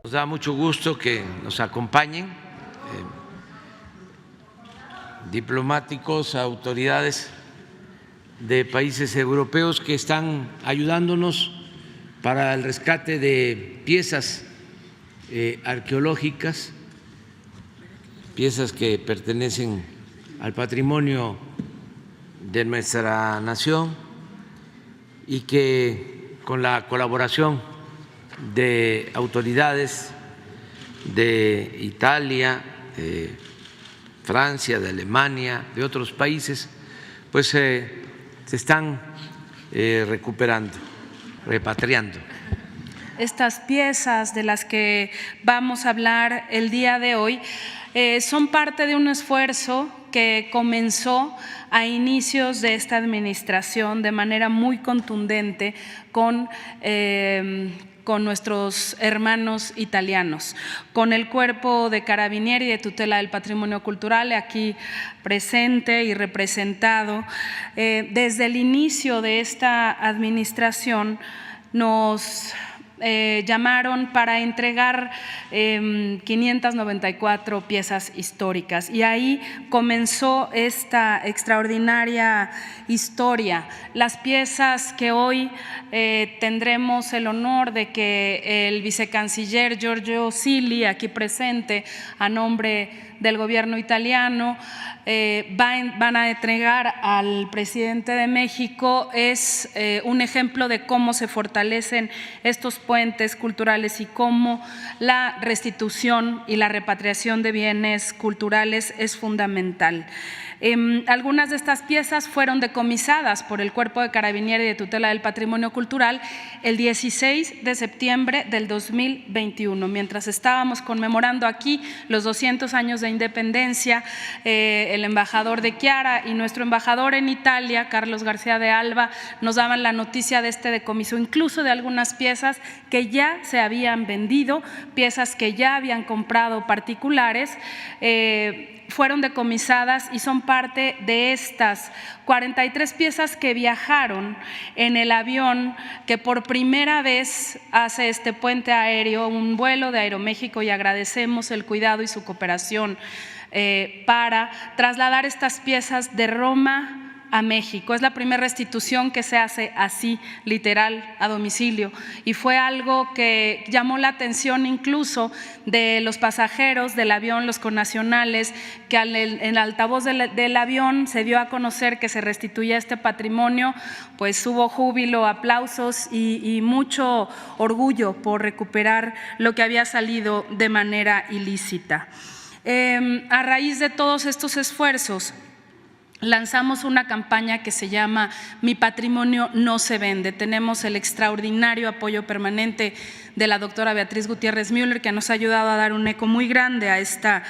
Nos da mucho gusto que nos acompañen diplomáticos, autoridades de países europeos que están ayudándonos para el rescate de piezas arqueológicas, piezas que pertenecen al patrimonio de nuestra nación y que con la colaboración de autoridades de Italia, de Francia, de Alemania, de otros países, pues se están recuperando, repatriando. Estas piezas de las que vamos a hablar el día de hoy son parte de un esfuerzo que comenzó a inicios de esta administración de manera muy contundente con nuestros hermanos italianos, con el Cuerpo de Carabinieri de Tutela del Patrimonio Cultural aquí presente y representado. Desde el inicio de esta administración nos llamaron para entregar 594 piezas históricas y ahí comenzó esta extraordinaria historia. Las piezas que hoy tendremos el honor de que el vicecanciller Giorgio Silli, aquí presente a nombre del gobierno italiano, van a entregar al presidente de México, es un ejemplo de cómo se fortalecen estos puentes culturales y cómo la restitución y la repatriación de bienes culturales es fundamental. Algunas de estas piezas fueron decomisadas por el Cuerpo de Carabinieri de Tutela del Patrimonio Cultural el 16 de septiembre del 2021, mientras estábamos conmemorando aquí los 200 años de independencia. El embajador de Chiara y nuestro embajador en Italia, Carlos García de Alba, nos daban la noticia de este decomiso, incluso de algunas piezas que ya se habían vendido, piezas que ya habían comprado particulares, fueron decomisadas y son parte de estas 43 piezas que viajaron en el avión que por primera vez hace este puente aéreo, un vuelo de Aeroméxico, y agradecemos el cuidado y su cooperación para trasladar estas piezas de Roma a México. Es la primera restitución que se hace así, literal, a domicilio, y fue algo que llamó la atención incluso de los pasajeros del avión, los connacionales, que en el altavoz del avión se dio a conocer que se restituía este patrimonio, pues hubo júbilo, aplausos y mucho orgullo por recuperar lo que había salido de manera ilícita. A raíz de todos estos esfuerzos, lanzamos una campaña que se llama Mi Patrimonio No Se Vende. Tenemos el extraordinario apoyo permanente de la doctora Beatriz Gutiérrez Müller, que nos ha ayudado a dar un eco muy grande a esta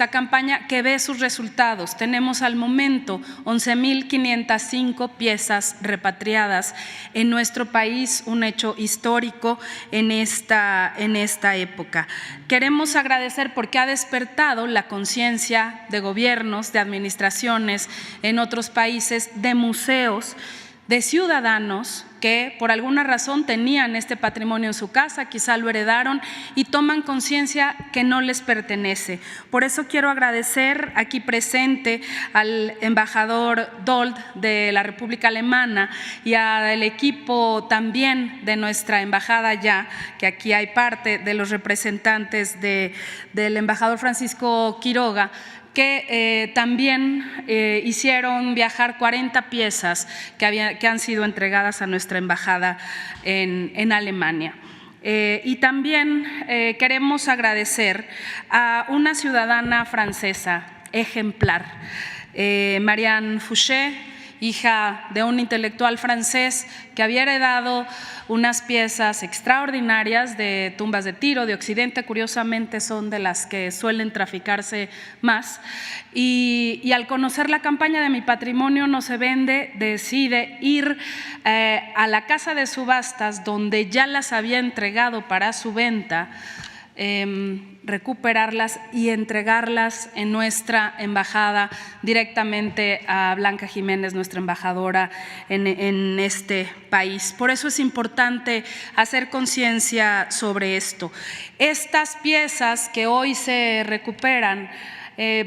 campaña, que ve sus resultados. Tenemos al momento 11.505 piezas repatriadas en nuestro país, un hecho histórico en esta época. Queremos agradecer porque ha despertado la conciencia de gobiernos, de administraciones en otros países, de museos, de ciudadanos que por alguna razón tenían este patrimonio en su casa, quizá lo heredaron y toman conciencia que no les pertenece. Por eso quiero agradecer aquí presente al embajador Dold de la República Alemana y al equipo también de nuestra embajada ya, que aquí hay parte de los representantes del embajador Francisco Quiroga, que también hicieron viajar 40 piezas que han sido entregadas a nuestra embajada en Alemania. Y también queremos agradecer a una ciudadana francesa ejemplar, Marianne Fouché, hija de un intelectual francés que había heredado unas piezas extraordinarias de tumbas de Tiro, de Occidente, curiosamente son de las que suelen traficarse más, y al conocer la campaña de Mi Patrimonio No Se Vende, decide ir a la casa de subastas donde ya las había entregado para su venta, recuperarlas y entregarlas en nuestra embajada directamente a Blanca Jiménez, nuestra embajadora en este país. Por eso es importante hacer conciencia sobre esto. Estas piezas que hoy se recuperan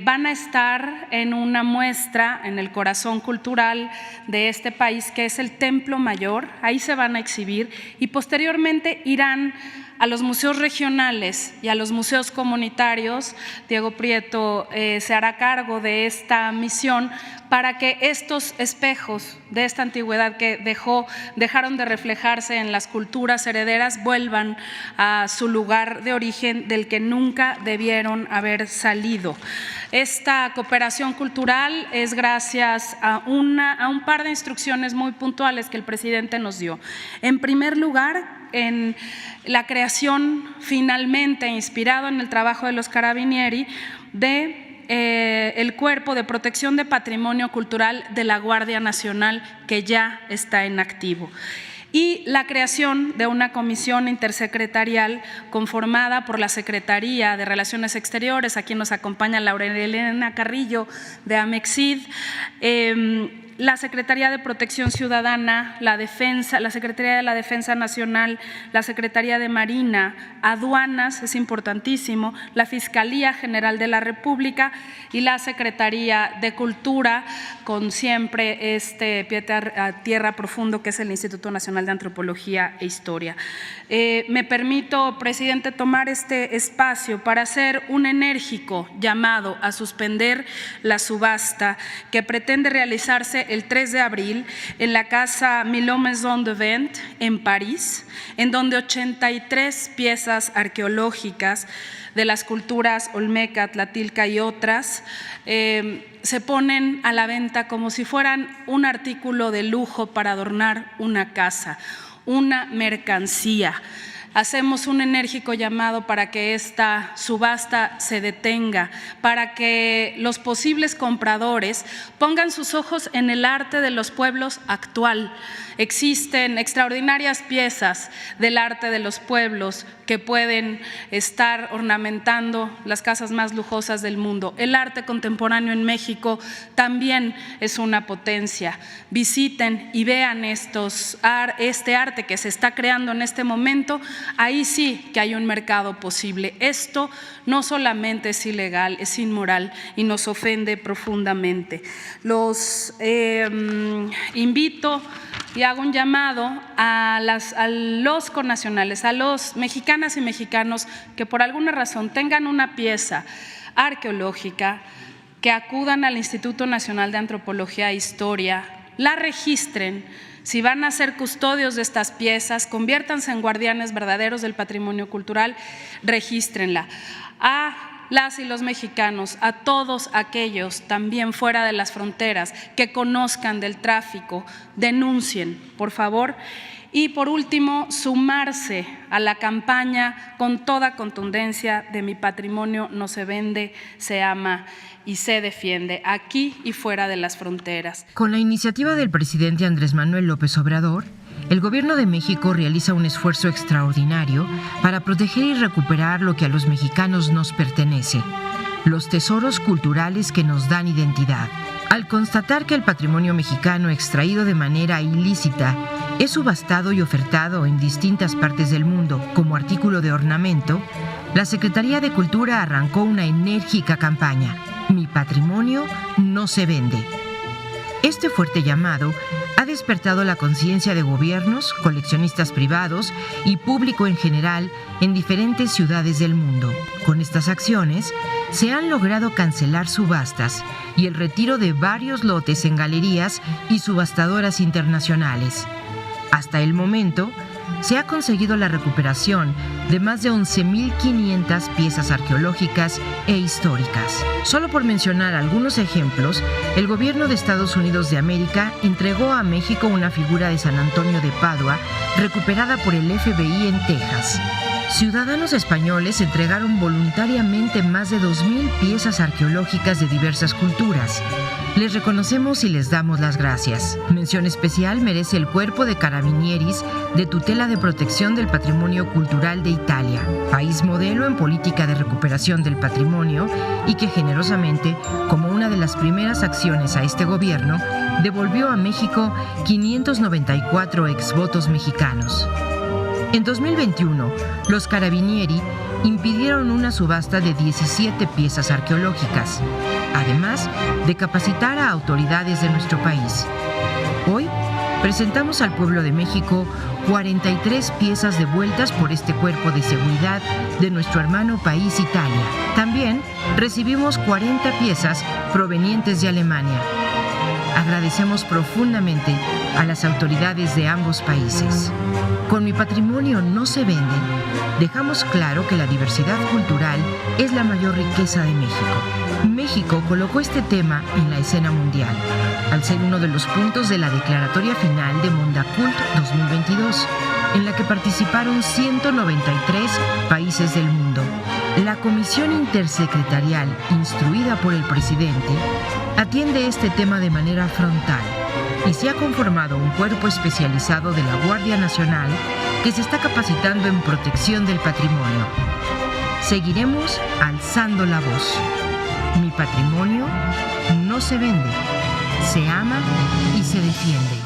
van a estar en una muestra en el corazón cultural de este país, que es el Templo Mayor. Ahí se van a exhibir y posteriormente irán a los museos regionales y a los museos comunitarios. Diego Prieto se hará cargo de esta misión para que estos espejos de esta antigüedad que dejaron de reflejarse en las culturas herederas vuelvan a su lugar de origen del que nunca debieron haber salido. Esta cooperación cultural es gracias a un par de instrucciones muy puntuales que el presidente nos dio. En primer lugar, en la creación, finalmente inspirado en el trabajo de los Carabinieri, de el Cuerpo de Protección de Patrimonio Cultural de la Guardia Nacional, que ya está en activo, y la creación de una comisión intersecretarial conformada por la Secretaría de Relaciones Exteriores, aquí nos acompaña Laura Elena Carrillo de Amexid, la Secretaría de Protección Ciudadana, la Defensa, la Secretaría de la Defensa Nacional, la Secretaría de Marina, Aduanas, es importantísimo, la Fiscalía General de la República y la Secretaría de Cultura, con siempre pie a tierra profundo que es el Instituto Nacional de Antropología e Historia. Me permito, presidente, tomar este espacio para hacer un enérgico llamado a suspender la subasta que pretende realizarse el 3 de abril en la Casa Millau Maison de Vente en París, en donde 83 piezas arqueológicas de las culturas olmeca, tlatilca y otras se ponen a la venta como si fueran un artículo de lujo para adornar una casa, una mercancía. Hacemos un enérgico llamado para que esta subasta se detenga, para que los posibles compradores pongan sus ojos en el arte de los pueblos actual. Existen extraordinarias piezas del arte de los pueblos que pueden estar ornamentando las casas más lujosas del mundo. El arte contemporáneo en México también es una potencia. Visiten y vean este arte que se está creando en este momento. Ahí sí que hay un mercado posible. Esto no solamente es ilegal, es inmoral y nos ofende profundamente. Los invito y hago un llamado a los connacionales, a los mexicanas y mexicanos que por alguna razón tengan una pieza arqueológica, que acudan al Instituto Nacional de Antropología e Historia, la registren. Si van a ser custodios de estas piezas, conviértanse en guardianes verdaderos del patrimonio cultural, regístrenla. A las y los mexicanos, a todos aquellos también fuera de las fronteras que conozcan del tráfico, denuncien, por favor. Y por último, sumarse a la campaña con toda contundencia de Mi patrimonio no se vende, se ama y se defiende, aquí y fuera de las fronteras. Con la iniciativa del presidente Andrés Manuel López Obrador, el Gobierno de México realiza un esfuerzo extraordinario para proteger y recuperar lo que a los mexicanos nos pertenece, los tesoros culturales que nos dan identidad. Al constatar que el patrimonio mexicano extraído de manera ilícita es subastado y ofertado en distintas partes del mundo como artículo de ornamento, la Secretaría de Cultura arrancó una enérgica campaña: Mi patrimonio no se vende. Este fuerte llamado ha despertado la conciencia de gobiernos, coleccionistas privados y público en general en diferentes ciudades del mundo. Con estas acciones se han logrado cancelar subastas y el retiro de varios lotes en galerías y subastadoras internacionales. Hasta el momento, se ha conseguido la recuperación de más de 11.500 piezas arqueológicas e históricas. Solo por mencionar algunos ejemplos, el gobierno de Estados Unidos de América entregó a México una figura de San Antonio de Padua recuperada por el FBI en Texas. ciudadanos españoles entregaron voluntariamente más de 2,000 piezas arqueológicas de diversas culturas. Les reconocemos y les damos las gracias. Mención especial merece el Cuerpo de Carabinieri de Tutela de Protección del Patrimonio Cultural de Italia, país modelo en política de recuperación del patrimonio y que generosamente, como una de las primeras acciones a este gobierno, devolvió a México 594 exvotos mexicanos. En 2021, los Carabinieri impidieron una subasta de 17 piezas arqueológicas, además de capacitar a autoridades de nuestro país. Hoy presentamos al pueblo de México 43 piezas devueltas por este cuerpo de seguridad de nuestro hermano país Italia. También recibimos 40 piezas provenientes de Alemania. Agradecemos profundamente a las autoridades de ambos países. Con Mi Patrimonio No Se Vende, dejamos claro que la diversidad cultural es la mayor riqueza de México. México colocó este tema en la escena mundial, al ser uno de los puntos de la declaratoria final de Mondacult 2022, en la que participaron 193 países del mundo. La Comisión Intersecretarial, instruida por el presidente, atiende este tema de manera frontal y se ha conformado un cuerpo especializado de la Guardia Nacional que se está capacitando en protección del patrimonio. Seguiremos alzando la voz. Mi patrimonio no se vende, se ama y se defiende.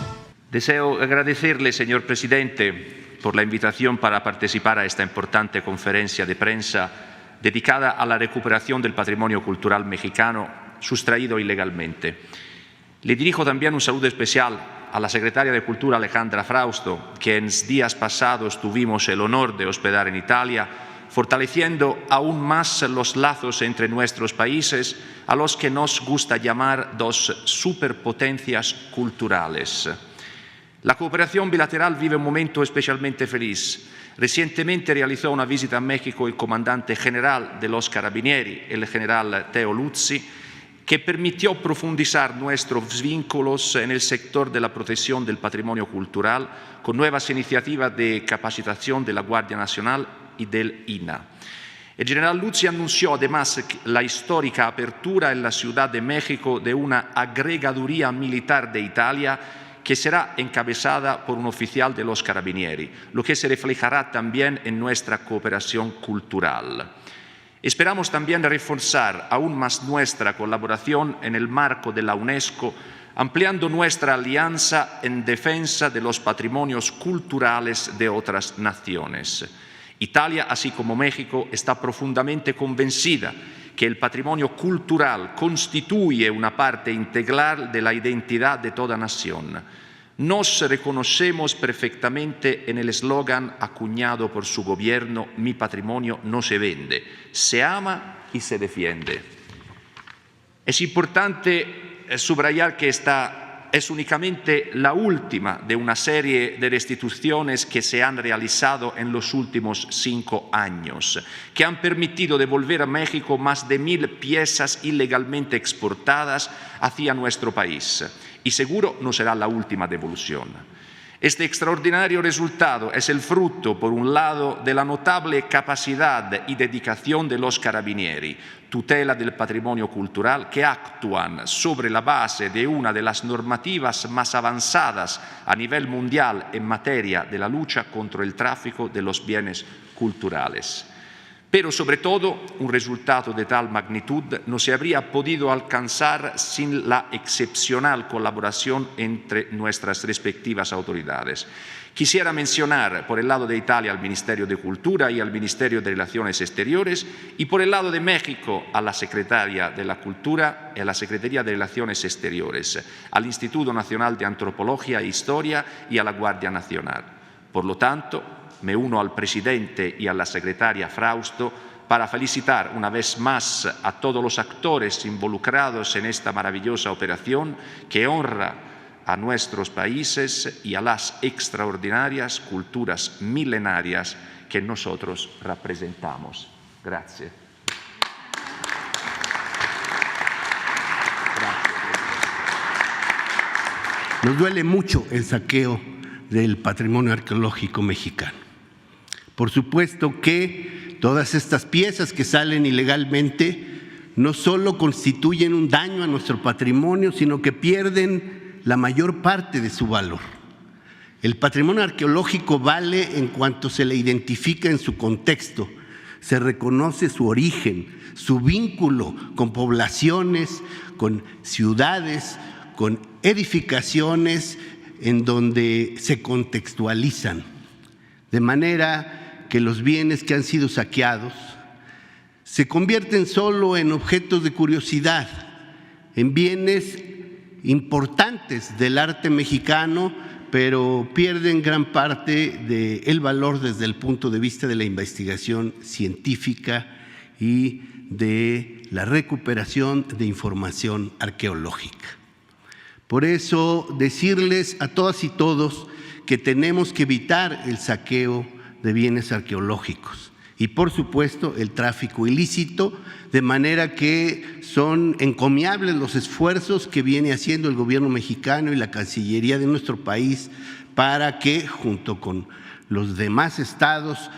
Deseo agradecerle, señor presidente, por la invitación para participar a esta importante conferencia de prensa dedicada a la recuperación del patrimonio cultural mexicano sustraído ilegalmente. Le dirijo también un saludo especial a la secretaria de Cultura Alejandra Frausto, que en días pasados tuvimos el honor de hospedar en Italia, fortaleciendo aún más los lazos entre nuestros países, a los que nos gusta llamar dos superpotencias culturales. La cooperación bilateral vive un momento especialmente feliz. Recientemente realizó una visita a México el comandante general de los Carabinieri, el general Teo Luzzi, que permitió profundizar nuestros vínculos en el sector de la protección del patrimonio cultural con nuevas iniciativas de capacitación de la Guardia Nacional y del INAH. El general Luzzi anunció además la histórica apertura en la Ciudad de México de una agregaduría militar de Italia que será encabezada por un oficial de los Carabinieri, lo que se reflejará también en nuestra cooperación cultural. Esperamos también reforzar aún más nuestra colaboración en el marco de la UNESCO, ampliando nuestra alianza en defensa de los patrimonios culturales de otras naciones. Italia, así como México, está profundamente convencida que el patrimonio cultural constituye una parte integral de la identidad de toda nación. Nos reconocemos perfectamente en el eslogan acuñado por su gobierno: Mi patrimonio no se vende, se ama y se defiende. Es importante subrayar que esta es únicamente la última de una serie de restituciones que se han realizado en los últimos 5 años, que han permitido devolver a México más de 1,000 piezas ilegalmente exportadas hacia nuestro país. Y seguro no será la última devolución. Este extraordinario resultado es el fruto, por un lado, de la notable capacidad y dedicación de los Carabinieri, tutela del patrimonio cultural, que actúan sobre la base de una de las normativas más avanzadas a nivel mundial en materia de la lucha contra el tráfico de los bienes culturales. Pero, sobre todo, un resultado de tal magnitud no se habría podido alcanzar sin la excepcional colaboración entre nuestras respectivas autoridades. Quisiera mencionar, por el lado de Italia, al Ministerio de Cultura y al Ministerio de Relaciones Exteriores, y por el lado de México, a la Secretaría de la Cultura y a la Secretaría de Relaciones Exteriores, al Instituto Nacional de Antropología e Historia y a la Guardia Nacional. Por lo tanto, me uno al presidente y a la secretaria Frausto para felicitar una vez más a todos los actores involucrados en esta maravillosa operación que honra a nuestros países y a las extraordinarias culturas milenarias que nosotros representamos. Gracias. Nos duele mucho el saqueo del patrimonio arqueológico mexicano, Por supuesto que todas estas piezas que salen ilegalmente no solo constituyen un daño a nuestro patrimonio, sino que pierden la mayor parte de su valor. El patrimonio arqueológico vale en cuanto se le identifica en su contexto, se reconoce su origen, su vínculo con poblaciones, con ciudades, con edificaciones en donde se contextualizan, de manera que los bienes que han sido saqueados se convierten solo en objetos de curiosidad, en bienes importantes del arte mexicano, pero pierden gran parte del valor desde el punto de vista de la investigación científica y de la recuperación de información arqueológica. Por eso, decirles a todas y todos que tenemos que evitar el saqueo de bienes arqueológicos y, por supuesto, el tráfico ilícito, de manera que son encomiables los esfuerzos que viene haciendo el gobierno mexicano y la Cancillería de nuestro país para que, junto con los demás estados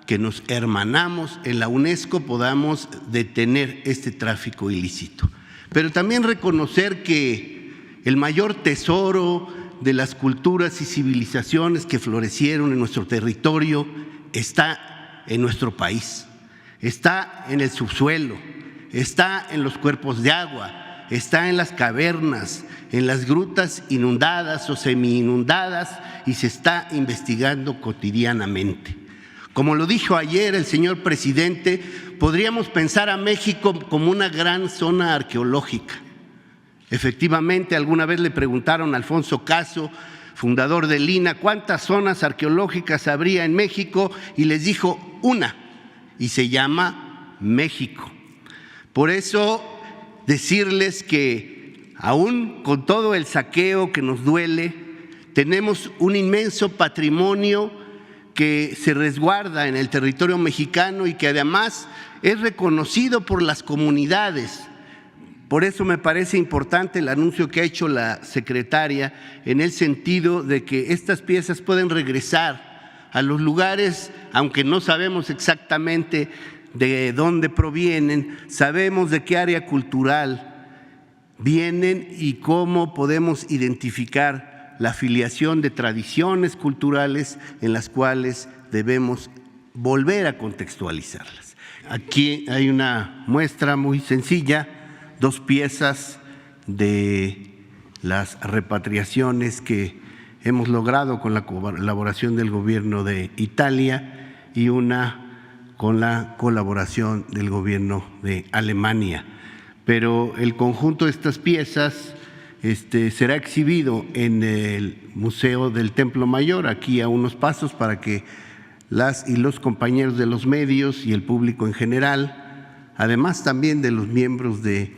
que nos hermanamos en la UNESCO, podamos detener este tráfico ilícito. Pero también reconocer que el mayor tesoro de las culturas y civilizaciones que florecieron en nuestro territorio está en nuestro país, está en el subsuelo, está en los cuerpos de agua, está en las cavernas, en las grutas inundadas o semi-inundadas, y se está investigando cotidianamente. Como lo dijo ayer el señor presidente, podríamos pensar a México como una gran zona arqueológica. Efectivamente, alguna vez le preguntaron a Alfonso Caso, fundador del INAH, cuántas zonas arqueológicas habría en México, y les dijo una, y se llama México. Por eso, decirles que aún con todo el saqueo que nos duele, tenemos un inmenso patrimonio que se resguarda en el territorio mexicano y que además es reconocido por las comunidades. Por eso me parece importante el anuncio que ha hecho la secretaria en el sentido de que estas piezas pueden regresar a los lugares, aunque no sabemos exactamente de dónde provienen, sabemos de qué área cultural vienen y cómo podemos identificar la filiación de tradiciones culturales en las cuales debemos volver a contextualizarlas. Aquí hay una muestra muy sencilla, 2 piezas de las repatriaciones que hemos logrado con la colaboración del gobierno de Italia y una con la colaboración del gobierno de Alemania. Pero el conjunto de estas piezas será exhibido en el Museo del Templo Mayor, aquí a unos pasos, para que las y los compañeros de los medios y el público en general, además también de los miembros del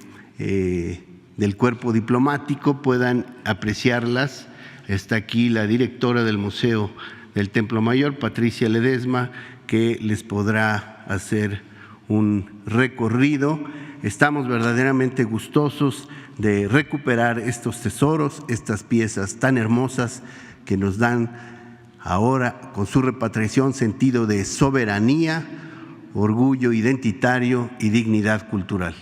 cuerpo diplomático, puedan apreciarlas. Está aquí la directora del Museo del Templo Mayor, Patricia Ledesma, que les podrá hacer un recorrido. Estamos verdaderamente gustosos de recuperar estos tesoros, estas piezas tan hermosas que nos dan ahora, con su repatriación, sentido de soberanía, orgullo identitario y dignidad cultural.